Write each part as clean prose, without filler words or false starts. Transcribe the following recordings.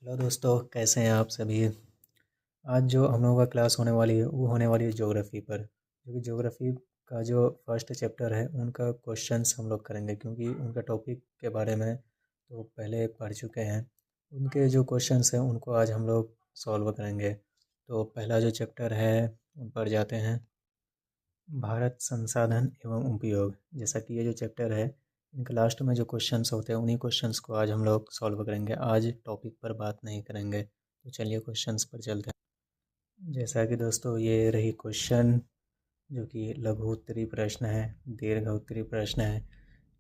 Hello दोस्तों, कैसे हैं आप सभी। आज जो हम लोगों का क्लास होने वाली है वो होने वाली है ज्योग्राफी पर, क्योंकि ज्योग्राफी का जो फर्स्ट चैप्टर है उनका क्वेश्चंस हम लोग करेंगे, क्योंकि उनका टॉपिक के बारे में तो पहले पढ़ चुके हैं। उनके जो क्वेश्चंस हैं उनको आज हम लोग सॉल्व करेंगे। तो पहला जो चैप्टर है उन पर जाते हैं, भारत संसाधन एवं उपयोग। जैसा कि ये जो चैप्टर है इनके लास्ट में जो क्वेश्चंस होते हैं उन्हीं क्वेश्चंस को आज हम लोग सॉल्व करेंगे। आज टॉपिक पर बात नहीं करेंगे। तो चलिए क्वेश्चंस पर चलते हैं। जैसा कि दोस्तों ये रही क्वेश्चन, जो कि लघु उत्तरीय प्रश्न है, दीर्घ उत्तरीय प्रश्न है।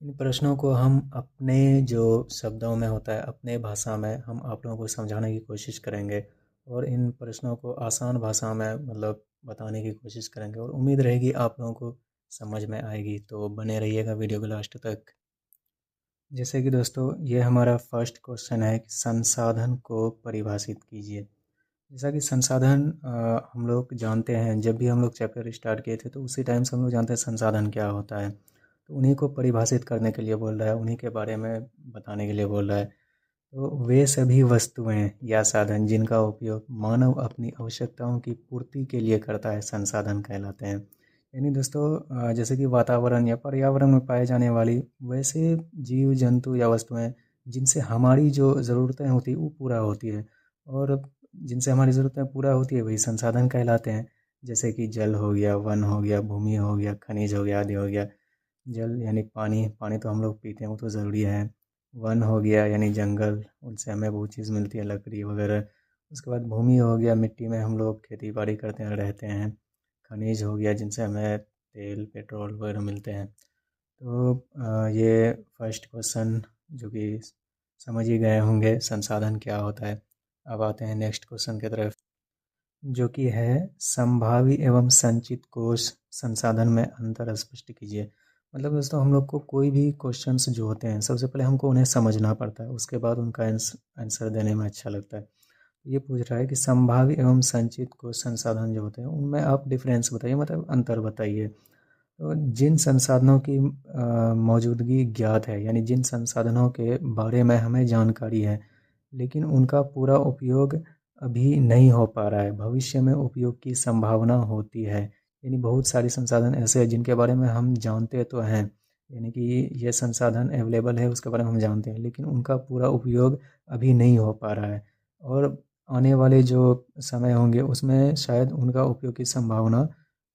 इन प्रश्नों को हम अपने जो शब्दों में होता है, अपने भाषा में हम आप लोगों को समझाने की कोशिश करेंगे और इन प्रश्नों को आसान भाषा में मतलब बताने की कोशिश करेंगे, और उम्मीद रहेगी आप लोगों को समझ में आएगी। तो बने रहिएगा वीडियो को लास्ट तक। जैसे कि दोस्तों ये हमारा फर्स्ट क्वेश्चन है कि संसाधन को परिभाषित कीजिए। जैसा कि संसाधन हम लोग जानते हैं, जब भी हम लोग चैप्टर स्टार्ट किए थे तो उसी टाइम से हम लोग जानते हैं संसाधन क्या होता है। तो उन्हीं को परिभाषित करने के लिए बोल रहा है, उन्हीं के बारे में बताने के लिए बोल रहा है। तो वे सभी वस्तुएं या साधन जिनका उपयोग मानव अपनी आवश्यकताओं की पूर्ति के लिए करता है संसाधन कहलाते हैं। यानी दोस्तों जैसे कि वातावरण या पर्यावरण में पाए जाने वाली वैसे जीव जंतु या वस्तुएं जिनसे हमारी जो ज़रूरतें होती है वो पूरा होती है, और जिनसे हमारी ज़रूरतें पूरा होती है वही संसाधन कहलाते हैं। जैसे कि जल हो गया, वन हो गया, भूमि हो गया, खनिज हो गया, आदि हो गया। जल यानी पानी, पानी तो हम लोग पीते हैं, वो तो ज़रूरी है। वन हो गया यानी जंगल, उनसे हमें बहुत चीज़ मिलती है, लकड़ी वगैरह। उसके बाद भूमि हो गया, मिट्टी में हम लोग खेती बाड़ी करते हैं, रहते हैं। खनिज हो गया जिनसे हमें तेल पेट्रोल वगैरह मिलते हैं। तो ये फर्स्ट क्वेश्चन जो कि समझ ही गए होंगे संसाधन क्या होता है। अब आते हैं नेक्स्ट क्वेश्चन की तरफ, जो कि है संभावी एवं संचित कोश संसाधन में अंतर स्पष्ट कीजिए। मतलब दोस्तों हम लोग को कोई भी क्वेश्चंस जो होते हैं सबसे पहले हमको उन्हें समझना पड़ता है, उसके बाद उनका आंसर देने में अच्छा लगता है। ये पूछ रहा है कि संभावी एवं संचित कोश संसाधन जो होते हैं उनमें आप डिफरेंस बताइए, मतलब अंतर बताइए। तो जिन संसाधनों की मौजूदगी ज्ञात है, यानी जिन संसाधनों के बारे में हमें जानकारी है लेकिन उनका पूरा उपयोग अभी नहीं हो पा रहा है, भविष्य में उपयोग की संभावना होती है। यानी बहुत सारे संसाधन ऐसे हैं जिनके बारे में हम जानते तो हैं, यानी कि ये संसाधन अवेलेबल है उसके बारे में हम जानते हैं, लेकिन उनका पूरा उपयोग अभी नहीं हो पा रहा है। और आने वाले जो समय होंगे उसमें शायद उनका उपयोग की संभावना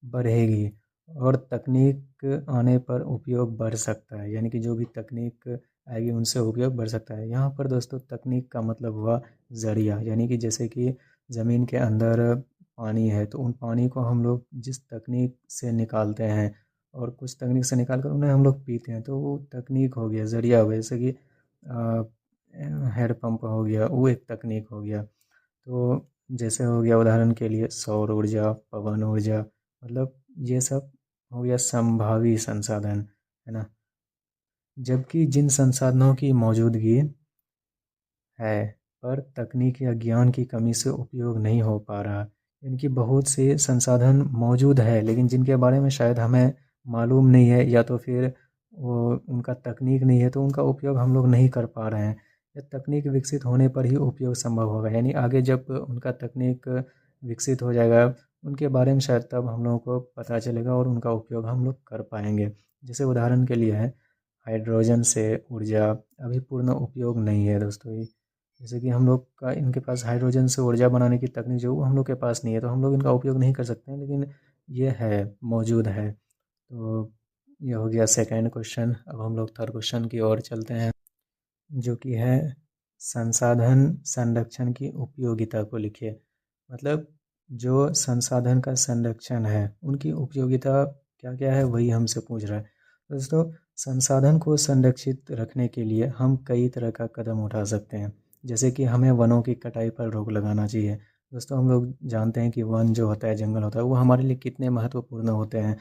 बढ़ेगी, और तकनीक आने पर उपयोग बढ़ सकता है। यानी कि जो भी तकनीक आएगी उनसे उपयोग बढ़ सकता है। यहाँ पर दोस्तों तकनीक का मतलब हुआ ज़रिया, यानी कि जैसे कि ज़मीन के अंदर पानी है तो उन पानी को हम लोग जिस तकनीक से निकालते हैं और कुछ तकनीक से निकाल कर उन्हें हम लोग पीते हैं, तो वो तकनीक हो गया, ज़रिया हो गया। जैसे कि हेड पंप हो गया, वो एक तकनीक हो गया। तो जैसे हो गया उदाहरण के लिए सौर ऊर्जा, पवन ऊर्जा, मतलब ये सब हो गया संभावी संसाधन, है ना। जबकि जिन संसाधनों की मौजूदगी है पर तकनीक या ज्ञान की कमी से उपयोग नहीं हो पा रहा, इनकी बहुत से संसाधन मौजूद है लेकिन जिनके बारे में शायद हमें मालूम नहीं है, या तो फिर वो उनका तकनीक नहीं है तो उनका उपयोग हम लोग नहीं कर पा रहे हैं। या तकनीक विकसित होने पर ही उपयोग संभव होगा, यानी आगे जब उनका तकनीक विकसित हो जाएगा उनके बारे में शायद तब हम लोगों को पता चलेगा और उनका उपयोग हम लोग कर पाएंगे। जैसे उदाहरण के लिए है हाइड्रोजन से ऊर्जा, अभी पूर्ण उपयोग नहीं है दोस्तों ये। जैसे कि हम लोग का इनके पास हाइड्रोजन से ऊर्जा बनाने की तकनीक जो वो हम लोग के पास नहीं है, तो हम लोग इनका उपयोग नहीं कर सकते हैं, लेकिन ये है, मौजूद है। तो ये हो गया सेकंड क्वेश्चन। अब हम लोग थर्ड क्वेश्चन की ओर चलते हैं, जो कि है संसाधन संरक्षण की उपयोगिता को लिखिए। मतलब जो संसाधन का संरक्षण है उनकी उपयोगिता क्या क्या है वही हमसे पूछ रहा है। दोस्तों संसाधन को संरक्षित रखने के लिए हम कई तरह का कदम उठा सकते हैं। जैसे कि हमें वनों की कटाई पर रोक लगाना चाहिए। दोस्तों हम लोग जानते हैं कि वन जो होता है, जंगल होता है, वो हमारे लिए कितने महत्वपूर्ण होते हैं।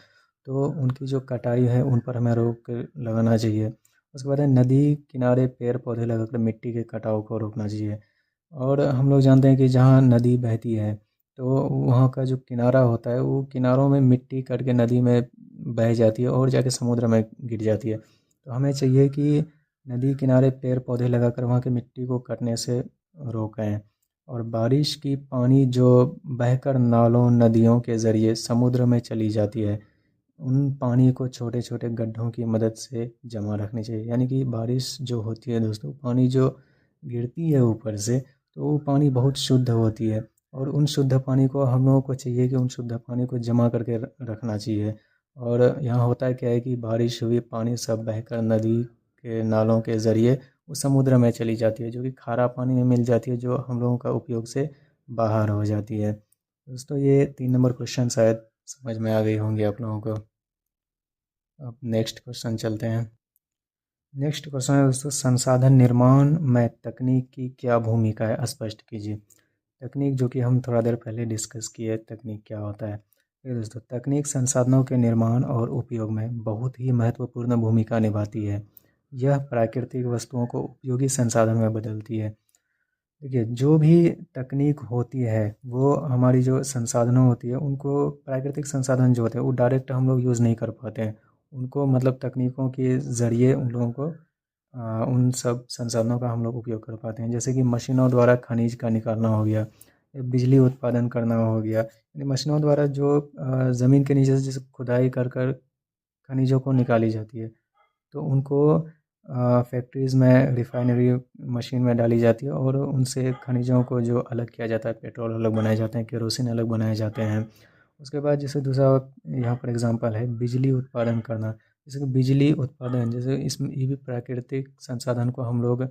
तो उनकी जो कटाई है उन पर हमें रोक लगाना चाहिए। उसके बाद है नदी किनारे पेड़ पौधे लगाकर मिट्टी के कटाव को रोकना चाहिए। और हम लोग जानते हैं कि जहाँ नदी बहती है तो वहाँ का जो किनारा होता है वो किनारों में मिट्टी कट के नदी में बह जाती है और जाके समुद्र में गिर जाती है। तो हमें चाहिए कि नदी किनारे पेड़ पौधे लगाकर वहाँ की मिट्टी को कटने से रोकें। और बारिश की पानी जो बहकर नालों नदियों के ज़रिए समुद्र में चली जाती है, उन पानी को छोटे छोटे गड्ढों की मदद से जमा रखनी चाहिए। यानी कि बारिश जो होती है दोस्तों, पानी जो गिरती है ऊपर से, तो वो पानी बहुत शुद्ध होती है। और उन शुद्ध पानी को हम लोगों को चाहिए कि उन शुद्ध पानी को जमा करके रखना चाहिए। और यहाँ होता है क्या है कि बारिश हुई पानी सब बहकर नदी के नालों के ज़रिए वो समुद्र में चली जाती है, जो कि खारा पानी में मिल जाती है, जो हम लोगों का उपयोग से बाहर हो जाती है। दोस्तों ये 3 नंबर क्वेश्चन शायद समझ में आ गई होंगी आप लोगों को। अब नेक्स्ट क्वेश्चन चलते हैं। नेक्स्ट क्वेश्चन है दोस्तों, संसाधन निर्माण में तकनीक की क्या भूमिका है, स्पष्ट कीजिए। तकनीक जो कि हम थोड़ा देर पहले डिस्कस किए, तकनीक क्या होता है। ये दोस्तों, तकनीक संसाधनों के निर्माण और उपयोग में बहुत ही महत्वपूर्ण भूमिका निभाती है। यह प्राकृतिक वस्तुओं को उपयोगी संसाधन में बदलती है। देखिए, जो भी तकनीक होती है वो हमारी जो संसाधनों होती है उनको, प्राकृतिक संसाधन जो होते हैं वो डायरेक्ट हम लोग यूज़ नहीं कर पाते हैं उनको, मतलब तकनीकों के ज़रिए उन लोगों को उन सब संसाधनों का हम लोग उपयोग कर पाते हैं। जैसे कि मशीनों द्वारा खनिज का निकालना हो गया, या बिजली उत्पादन करना हो गया। यानी मशीनों द्वारा जो ज़मीन के नीचे से जैसे खुदाई कर कर खनिजों को निकाली जाती है, तो उनको फैक्ट्रीज़ में रिफाइनरी मशीन में डाली जाती है और उनसे खनिजों को जो अलग किया जाता है, पेट्रोल अलग बनाए जाते हैं, केरोसिन अलग बनाए जाते हैं। उसके बाद जैसे दूसरा यहाँ पर एग्जांपल है बिजली उत्पादन करना। जैसे कि बिजली उत्पादन, जैसे इसमें ये भी प्राकृतिक संसाधन को हम लोग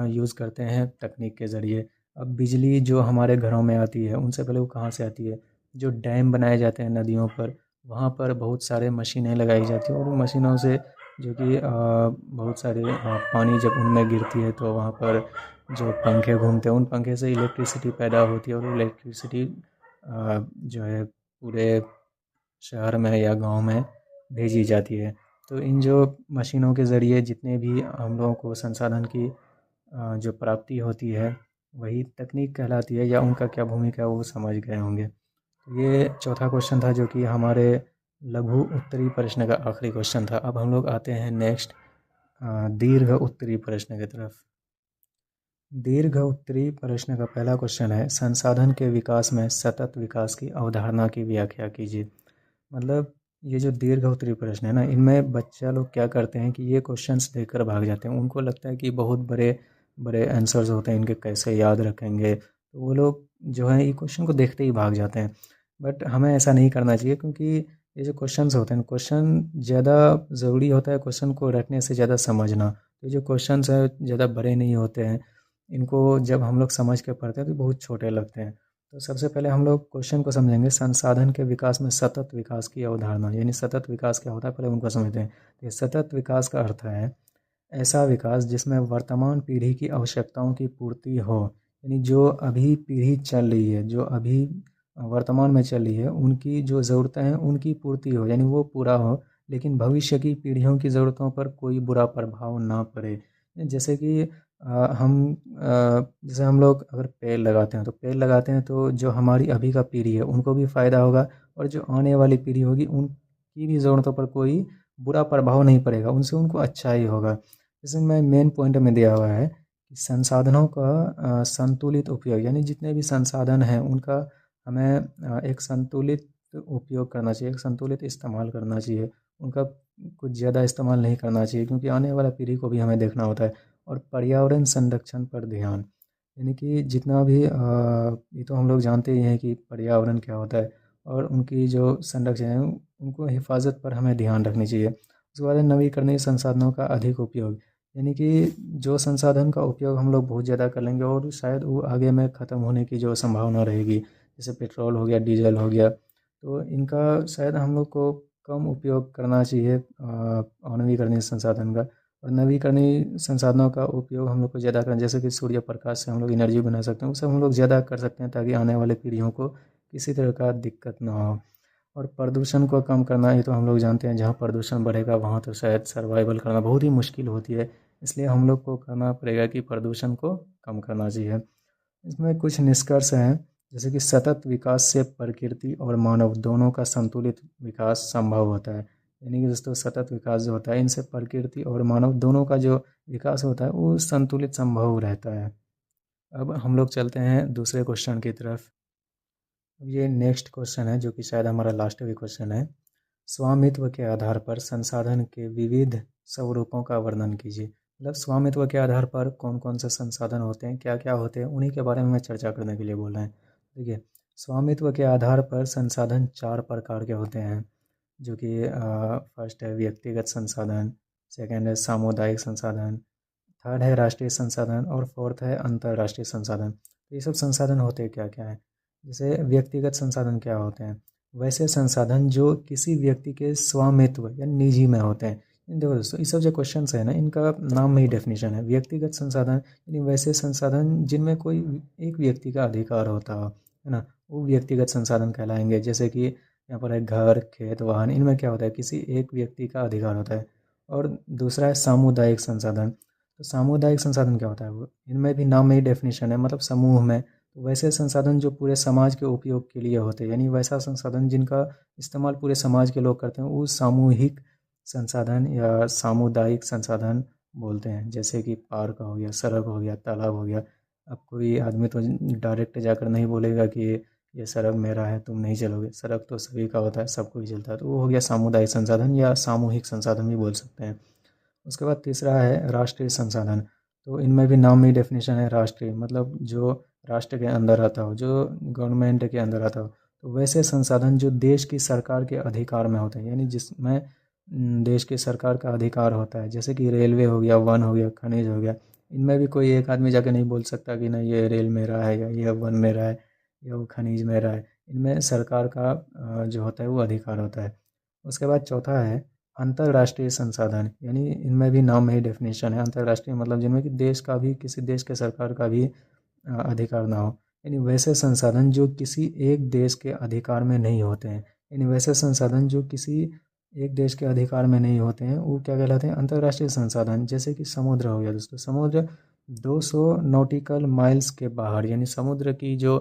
यूज़ करते हैं तकनीक के ज़रिए। अब बिजली जो हमारे घरों में आती है उनसे पहले वो कहाँ से आती है, जो डैम बनाए जाते हैं नदियों पर, वहाँ पर बहुत सारे मशीनें लगाई जाती हैं और उन मशीनों से जो कि बहुत सारे पानी जब उनमें गिरती है तो वहाँ पर जो पंखे घूमते हैं, उन पंखे से इलेक्ट्रिसिटी पैदा होती है और इलेक्ट्रिसिटी जो है पूरे शहर में या गांव में भेजी जाती है। तो इन जो मशीनों के ज़रिए जितने भी हम लोगों को संसाधन की जो प्राप्ति होती है वही तकनीक कहलाती है, या उनका क्या भूमिका है वो समझ गए होंगे। तो ये चौथा क्वेश्चन था जो कि हमारे लघु उत्तरी प्रश्न का आखिरी क्वेश्चन था। अब हम लोग आते हैं नेक्स्ट दीर्घ उत्तरी प्रश्न की तरफ। दीर्घ उत्तरी प्रश्न का पहला क्वेश्चन है, संसाधन के विकास में सतत विकास की अवधारणा की व्याख्या कीजिए। मतलब ये जो दीर्घ उत्तरी प्रश्न है ना, इनमें बच्चा लोग क्या करते हैं कि ये क्वेश्चंस देकर भाग जाते हैं। उनको लगता है कि बहुत बड़े बड़े आंसर्स होते हैं, इनके कैसे याद रखेंगे, तो वो लोग जो है ये क्वेश्चन को देखते ही भाग जाते हैं। बट हमें ऐसा नहीं करना चाहिए, क्योंकि ये जो क्वेश्चंस होते हैं, क्वेश्चन ज़्यादा ज़रूरी होता है क्वेश्चन को रटने से ज़्यादा समझना। तो जो क्वेश्चंस है ज़्यादा बड़े नहीं होते हैं, इनको जब हम लोग समझ के पढ़ते हैं तो बहुत छोटे लगते हैं। तो सबसे पहले हम लोग क्वेश्चन को समझेंगे, संसाधन के विकास में सतत विकास की अवधारणा, यानी सतत विकास क्या होता है पहले उनको समझते हैं। तो सतत विकास का अर्थ है ऐसा विकास जिसमें वर्तमान पीढ़ी की आवश्यकताओं की पूर्ति हो। यानी जो अभी पीढ़ी चल रही है, जो अभी वर्तमान में चल रही है, उनकी जो ज़रूरतें हैं उनकी पूर्ति हो, यानी वो पूरा हो, लेकिन भविष्य की पीढ़ियों की ज़रूरतों पर कोई बुरा प्रभाव ना पड़े। जैसे कि जैसे हम लोग अगर पेड़ लगाते हैं, तो पेड़ लगाते हैं तो जो हमारी अभी का पीढ़ी है उनको भी फ़ायदा होगा, और जो आने वाली पीढ़ी होगी उनकी भी ज़रूरतों पर कोई बुरा प्रभाव नहीं पड़ेगा, उनसे उनको अच्छा ही होगा। जैसे मैं मेन पॉइंट में दिया हुआ है कि संसाधनों का संतुलित उपयोग, यानी जितने भी संसाधन हैं उनका हमें एक संतुलित उपयोग करना चाहिए, एक संतुलित इस्तेमाल करना चाहिए। उनका कुछ ज़्यादा इस्तेमाल नहीं करना चाहिए, क्योंकि आने वाला पीढ़ी को भी हमें देखना होता है। और पर्यावरण संरक्षण पर ध्यान, यानी कि जितना भी ये तो हम लोग जानते ही हैं कि पर्यावरण क्या होता है, और उनकी जो संरक्षण है उनको हिफाजत पर हमें ध्यान रखनी चाहिए। उसके बाद नवीकरणीय संसाधनों का अधिक उपयोग, यानी कि जो संसाधन का उपयोग हम लोग बहुत ज़्यादा कर लेंगे और शायद वो आगे में ख़त्म होने की जो संभावना रहेगी, जैसे पेट्रोल हो गया, डीजल हो गया, तो इनका शायद हम लोग को कम उपयोग करना चाहिए नवीकरणीय संसाधन का। और नवीकरणीय संसाधनों का उपयोग हम लोग को ज़्यादा करना, जैसे कि सूर्य प्रकाश से हम लोग एनर्जी बना सकते हैं, वो सब हम लोग ज़्यादा कर सकते हैं ताकि आने वाले पीढ़ियों को किसी तरह का दिक्कत ना हो। और प्रदूषण को कम करना, ये तो हम लोग जानते हैं, जहाँ प्रदूषण बढ़ेगा वहाँ तो शायद सर्वाइवल करना बहुत ही मुश्किल होती है। इसलिए हम लोग को करना पड़ेगा कि प्रदूषण को कम करना चाहिए। इसमें कुछ निष्कर्ष हैं, जैसे कि सतत विकास से प्रकृति और मानव दोनों का संतुलित विकास संभव होता है। यानी कि दोस्तों सतत विकास जो होता है, इनसे प्रकृति और मानव दोनों का जो विकास होता है वो संतुलित संभव रहता है। अब हम लोग चलते हैं दूसरे क्वेश्चन की तरफ। अब ये नेक्स्ट क्वेश्चन है जो कि शायद हमारा लास्ट भी क्वेश्चन है। स्वामित्व के आधार पर संसाधन के विविध स्वरूपों का वर्णन कीजिए। मतलब स्वामित्व के आधार पर कौन कौन से संसाधन होते हैं, क्या क्या होते हैं, उन्हीं के बारे में चर्चा करने के लिए बोल रहे हैं। देखिए, स्वामित्व के आधार पर संसाधन 4 प्रकार के होते हैं, जो कि फर्स्ट है व्यक्तिगत संसाधन, सेकंड है सामुदायिक संसाधन, थर्ड है राष्ट्रीय संसाधन और फोर्थ है अंतर्राष्ट्रीय संसाधन। तो ये सब संसाधन होते क्या क्या हैं? जैसे व्यक्तिगत संसाधन क्या होते हैं? वैसे संसाधन जो किसी व्यक्ति के स्वामित्व या निजी में होते हैं। देखो दोस्तों, ये सब जो क्वेश्चन है ना, इनका नाम में ही डेफिनेशन है। व्यक्तिगत संसाधन यानी वैसे संसाधन जिनमें कोई एक व्यक्ति का अधिकार होता हो, है ना, वो व्यक्तिगत संसाधन कहलाएंगे। जैसे कि यहाँ पर है घर, खेत, वाहन, इनमें क्या होता है, किसी एक व्यक्ति का अधिकार होता है। और दूसरा है सामुदायिक संसाधन। तो सामुदायिक संसाधन क्या होता है? वो इनमें भी नाम में ही डेफिनेशन है, मतलब समूह में। तो वैसे संसाधन जो पूरे समाज के उपयोग के लिए होते हैं, यानी वैसा संसाधन जिनका इस्तेमाल पूरे समाज के लोग करते हैं, वो सामूहिक संसाधन या सामुदायिक संसाधन बोलते हैं। जैसे कि पार्क हो गया, सड़क हो गया, तालाब हो गया। अब कोई आदमी तो डायरेक्ट जाकर नहीं बोलेगा कि ये सड़क मेरा है, तुम नहीं चलोगे। सड़क तो सभी का होता है, सबको ही चलता है। तो वो हो गया सामुदायिक संसाधन या सामूहिक संसाधन भी बोल सकते हैं। उसके बाद तीसरा है राष्ट्रीय संसाधन। तो इनमें भी नाम में डेफिनेशन है राष्ट्रीय, मतलब जो राष्ट्र के अंदर आता हो, जो गवर्नमेंट के अंदर आता हो। तो वैसे संसाधन जो देश की सरकार के अधिकार में होते हैं, यानी जिसमें देश की सरकार का अधिकार होता है। जैसे कि रेलवे हो गया, वन हो गया, खनिज हो गया। इनमें भी कोई एक आदमी जाके नहीं बोल सकता कि नहीं ये रेल मेरा है या ये वन मेरा है या वो खनिज मेरा है। इनमें सरकार का जो होता है वो अधिकार होता है। उसके बाद चौथा है अंतर्राष्ट्रीय संसाधन, यानी इनमें भी नाम में ही डेफिनेशन है। अंतर्राष्ट्रीय मतलब जिनमें कि देश का भी, किसी देश के सरकार का भी अधिकार ना हो। यानी वैसे संसाधन जो किसी एक देश के अधिकार में नहीं होते हैं। यानी वैसे संसाधन जो किसी एक देश के अधिकार में नहीं होते हैं, वो क्या कहलाते हैं? अंतर्राष्ट्रीय संसाधन। जैसे कि समुद्र हो गया दोस्तों। समुद्र 200 नॉटिकल माइल्स के बाहर, यानी समुद्र की जो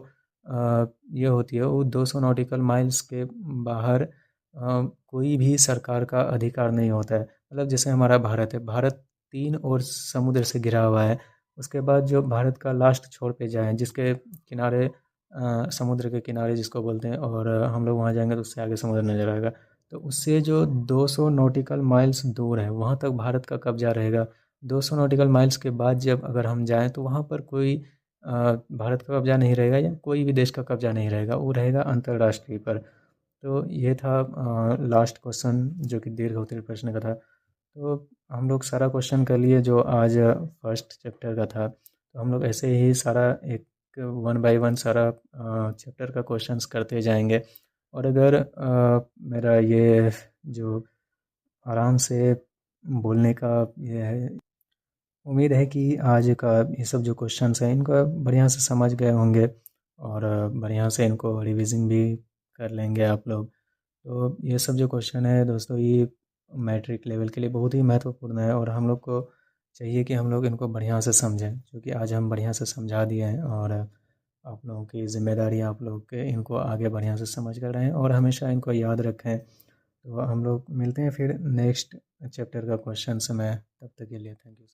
ये होती है वो 200 नॉटिकल माइल्स के बाहर कोई भी सरकार का अधिकार नहीं होता है। मतलब जैसे हमारा भारत है, भारत 3 ओर समुद्र से घिरा हुआ है। उसके बाद जो भारत का लास्ट छोर पे जाएँ, जिसके किनारे समुद्र के किनारे जिसको बोलते हैं, और हम लोग वहाँ जाएंगे तो उससे आगे समुद्र नज़र आएगा। तो उससे जो 200 नॉटिकल माइल्स दूर है, वहाँ तक भारत का कब्जा रहेगा। 200 नॉटिकल माइल्स के बाद जब अगर हम जाएँ तो वहाँ पर कोई भारत का कब्जा नहीं रहेगा या कोई भी देश का कब्जा नहीं रहेगा, वो रहेगा अंतर्राष्ट्रीय पर। तो ये था लास्ट क्वेश्चन जो कि दीर्घ उत्तरीय प्रश्न का था। तो हम लोग सारा क्वेश्चन कर लिए जो आज फर्स्ट चैप्टर का था। तो हम लोग ऐसे ही सारा एक वन बाय वन सारा चैप्टर का क्वेश्चंस करते जाएंगे। और अगर मेरा ये जो आराम से बोलने का ये है, उम्मीद है कि आज का ये सब जो क्वेश्चंस हैं इनको बढ़िया से समझ गए होंगे और बढ़िया से इनको रिवीजन भी कर लेंगे आप लोग। तो ये सब जो क्वेश्चन है दोस्तों, ये मैट्रिक लेवल के लिए बहुत ही महत्वपूर्ण है और हम लोग को चाहिए कि हम लोग इनको बढ़िया से समझें, क्योंकि आज हम बढ़िया से समझा दिए हैं। और आप लोगों की ज़िम्मेदारी, आप लोग के इनको आगे बढ़िया से समझ कर रहें और हमेशा इनको याद रखें। तो हम लोग मिलते हैं फिर नेक्स्ट चैप्टर का क्वेश्चन में। तब तक के लिए थैंक यू।